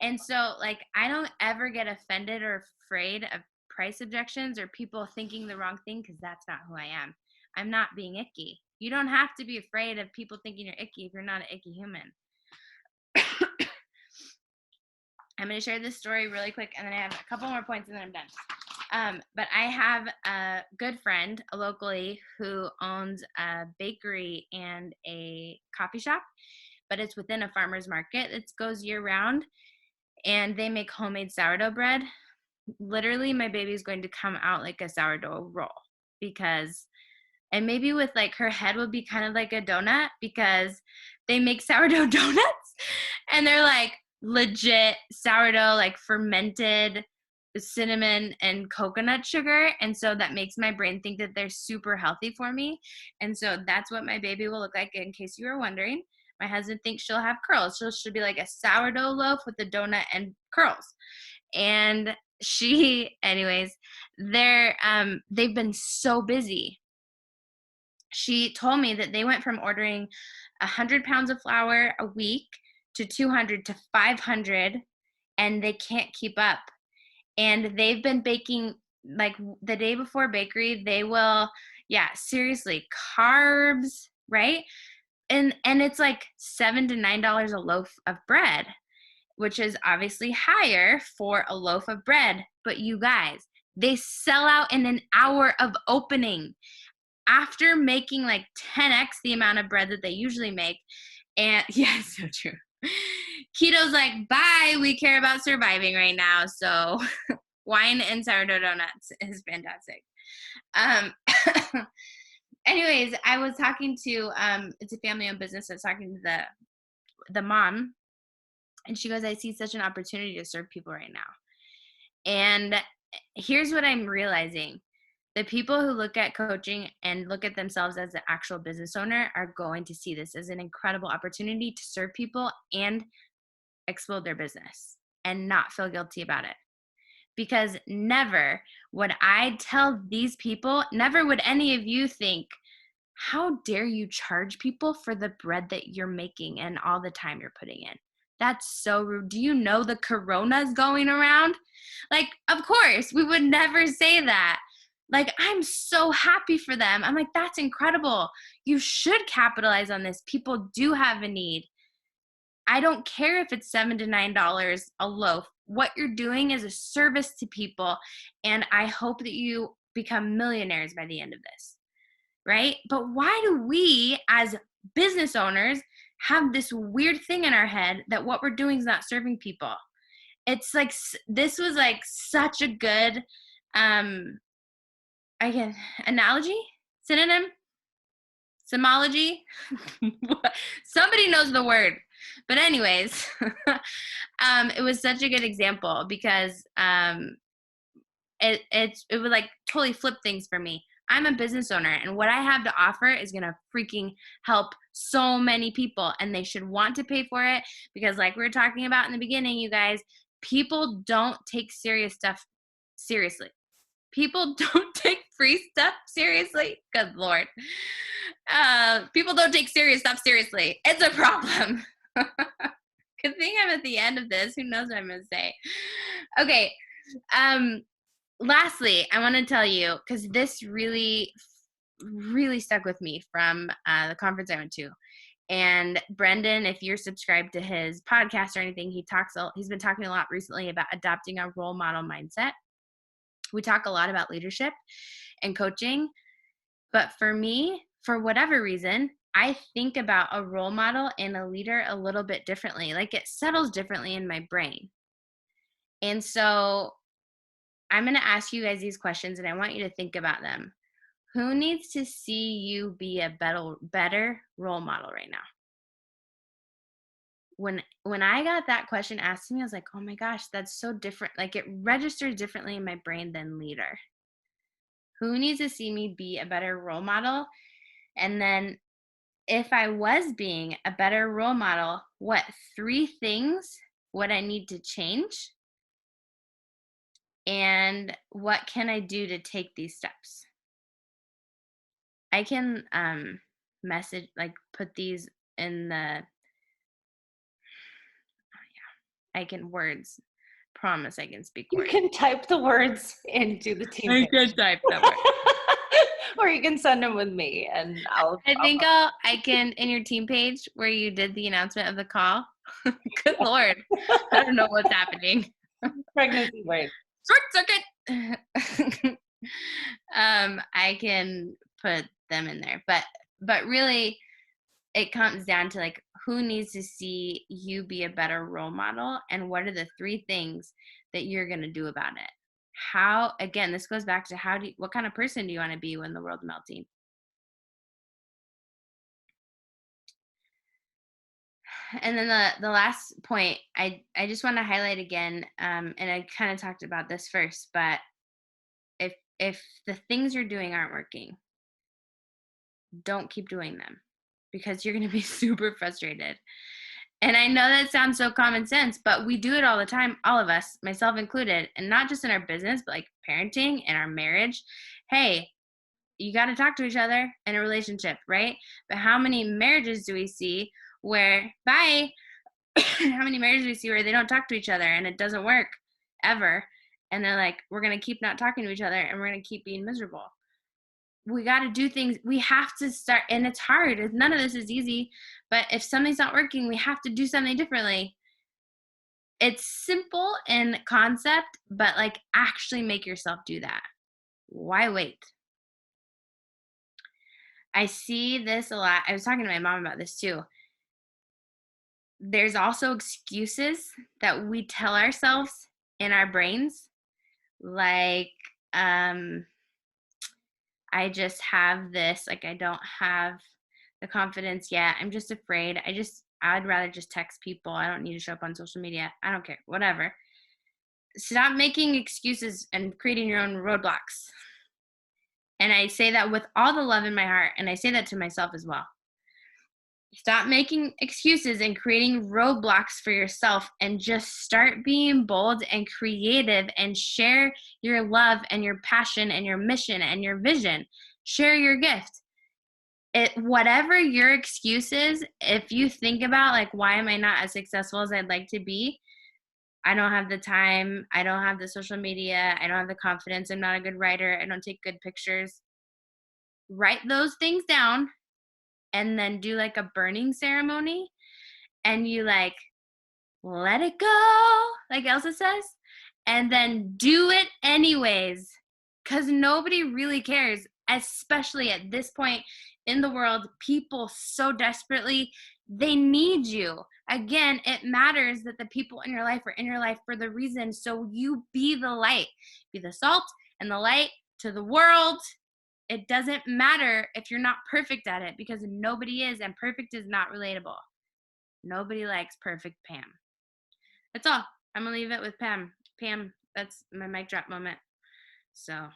And so, like, I don't ever get offended or afraid of price objections or people thinking the wrong thing, because that's not who I am. I'm not being icky. You don't have to be afraid of people thinking you're icky if you're not an icky human. I'm going to share this story really quick, and then I have a couple more points, and then I'm done. But I have a good friend locally who owns a bakery and a coffee shop, but it's within a farmer's market. It goes year round, and they make homemade sourdough bread. Literally, my baby's going to come out like a sourdough roll, and maybe with like her head will be kind of like a donut, because they make sourdough donuts, and they're like legit sourdough, like fermented cinnamon and coconut sugar. And so that makes my brain think that they're super healthy for me. And so that's what my baby will look like, in case you were wondering. My husband thinks she'll have curls. She'll be like a sourdough loaf with a donut and curls. And anyways, they've been so busy. She told me that they went from ordering 100 pounds of flour a week to 200 to 500, and they can't keep up. And they've been baking, like the day before bakery, they will, seriously, carbs, right? And it's like $7 to $9 a loaf of bread, which is obviously higher for a loaf of bread. But you guys, they sell out in an hour of opening after making like 10x the amount of bread that they usually make. And it's so true. Keto's like, bye, we care about surviving right now. So wine and sourdough donuts is fantastic. Anyways, I was talking to, it's a family-owned business. I was talking to the mom, and she goes, I see such an opportunity to serve people right now. And here's what I'm realizing. The people who look at coaching and look at themselves as the actual business owner are going to see this as an incredible opportunity to serve people and explode their business and not feel guilty about it. Because never would I tell these people, never would any of you think, how dare you charge people for the bread that you're making and all the time you're putting in? That's so rude. Do you know the corona's going around? Like, of course, we would never say that. Like, I'm so happy for them. I'm like, that's incredible. You should capitalize on this. People do have a need. I don't care if it's $7 to $9 a loaf. What you're doing is a service to people. And I hope that you become millionaires by the end of this. Right? But why do we as business owners have this weird thing in our head that what we're doing is not serving people? It's like, this was like such a good, again, analogy, synonym, Somology. Somebody knows the word. But anyways, it was such a good example because it would like totally flip things for me. I'm a business owner, and what I have to offer is going to freaking help so many people, and they should want to pay for it because like we were talking about in the beginning, you guys, people don't take serious stuff seriously. People don't take free stuff seriously. Good Lord. People don't take serious stuff seriously. It's a problem. Good thing I'm at the end of this. Who knows what I'm going to say? Okay. Lastly, I want to tell you, because this really, really stuck with me from the conference I went to. And Brendan, if you're subscribed to his podcast or anything, he's been talking a lot recently about adopting a role model mindset. We talk a lot about leadership and coaching, but for me, for whatever reason, I think about a role model and a leader a little bit differently. Like it settles differently in my brain. And so I'm going to ask you guys these questions and I want you to think about them. Who needs to see you be a better role model right now? When I got that question asked to me, I was like, oh my gosh, that's so different. Like it registers differently in my brain than leader. Who needs to see me be a better role model? And then if I was being a better role model, what 3 things would I need to change? And what can I do to take these steps? I can message, like put these in the, I can words. Promise I can speak words. You can type the words into the team page. I can type that word. Or you can send them with me and I can, in your team page where you did the announcement of the call. Good Lord. I don't know what's happening. Pregnancy brain. Short circuit. I can put them in there, but really it comes down to like, who needs to see you be a better role model and what are the 3 things that you're going to do about it? How, again, this goes back to what kind of person do you want to be when the world's melting? And then the last point, I just want to highlight again, and I kind of talked about this first, but if the things you're doing aren't working, don't keep doing them because you're going to be super frustrated. And I know that sounds so common sense, but we do it all the time, all of us, myself included, and not just in our business, but like parenting and our marriage. Hey, you got to talk to each other in a relationship, right? But how many marriages do we see where, how many marriages do we see where they don't talk to each other and it doesn't work ever? And they're like, we're going to keep not talking to each other and we're going to keep being miserable. We got to do things. We have to start, and it's hard. None of this is easy, but if something's not working, we have to do something differently. It's simple in concept, but like actually make yourself do that. Why wait? I see this a lot. I was talking to my mom about this too. There's also excuses that we tell ourselves in our brains, like, I just have this, like I don't have the confidence yet. I'm just afraid. I'd rather just text people. I don't need to show up on social media. I don't care, whatever. Stop making excuses and creating your own roadblocks. And I say that with all the love in my heart. And I say that to myself as well. Stop making excuses and creating roadblocks for yourself and just start being bold and creative and share your love and your passion and your mission and your vision. Share your gift. Whatever your excuse is, if you think about like, why am I not as successful as I'd like to be? I don't have the time. I don't have the social media. I don't have the confidence. I'm not a good writer. I don't take good pictures. Write those things down and then do like a burning ceremony, and you like let it go, like Elsa says, and then do it anyways, because nobody really cares, especially at this point in the world. People so desperately, they need you. Again, it matters that the people in your life are in your life for the reason. So you be the light, be the salt and the light to the world. It doesn't matter if you're not perfect at it, because nobody is, and perfect is not relatable. Nobody likes perfect Pam. That's all. I'm going to leave it with Pam. Pam, that's my mic drop moment. So.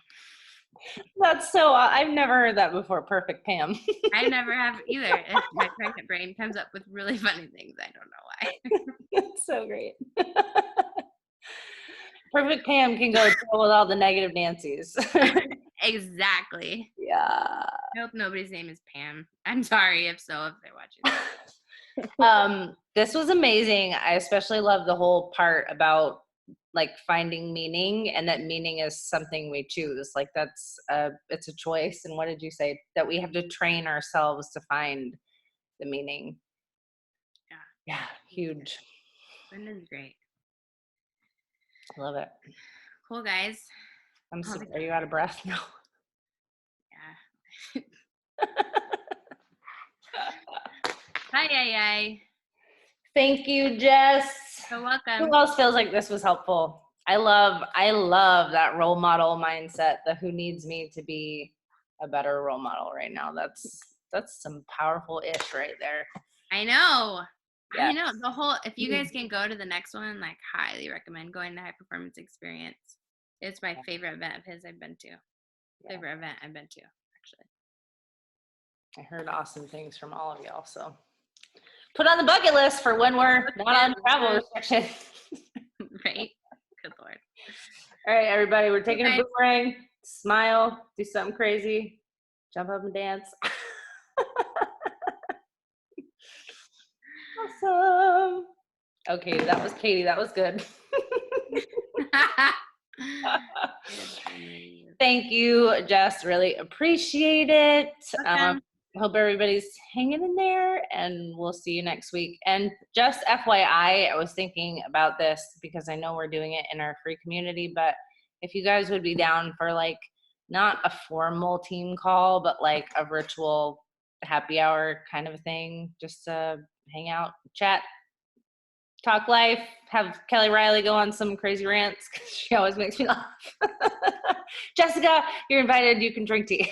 That's so, I've never heard that before. Perfect Pam. I never have either. My pregnant brain comes up with really funny things. I don't know why. That's so great. Perfect Pam can go deal with all the negative Nancys. Exactly. Yeah. I hope nobody's name is Pam. I'm sorry if so, if they're watching. This was amazing. I especially love the whole part about like finding meaning, and that meaning is something we choose. Like it's a choice. And what did you say? That we have to train ourselves to find the meaning. Yeah. Huge. Brendan's great. Love it. Cool, guys. Are you out of breath? No. Yeah. Hi. Thank you, Jess. You're welcome. Who else feels like this was helpful? I love that role model mindset, the who needs me to be a better role model right now. That's some powerful ish right there. I know. Yes. I know. The whole, if you guys can go to the next one, like highly recommend going to High Performance Experience. It's my favorite event of his I've been to. Favorite event I've been to, actually. I heard awesome things from all of y'all, so put on the bucket list for when we're not on travel restriction. Right? Good Lord. All right, everybody, we're taking a boomerang. Smile, do something crazy, jump up and dance. Awesome. Okay, that was Katie. That was good. Thank you, Jess. Really appreciate it. Hope everybody's hanging in there, and we'll see you next week. And just FYI, I was thinking about this because I know we're doing it in our free community, but if you guys would be down for like not a formal team call, but like a virtual happy hour kind of a thing, just to hang out, chat, talk life, have Kelly Riley go on some crazy rants because she always makes me laugh. Jessica, you're invited. You can drink tea.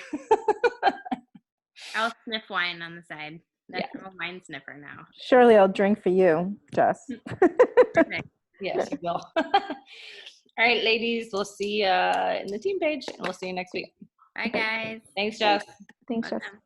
I'll sniff wine on the side. I'm a wine sniffer now. Surely I'll drink for you, Jess. Perfect. Yes, you will. All right, ladies, we'll see you in the team page, and we'll see you next week. Bye, guys. Thanks, Jess. Thanks, Jess. Welcome.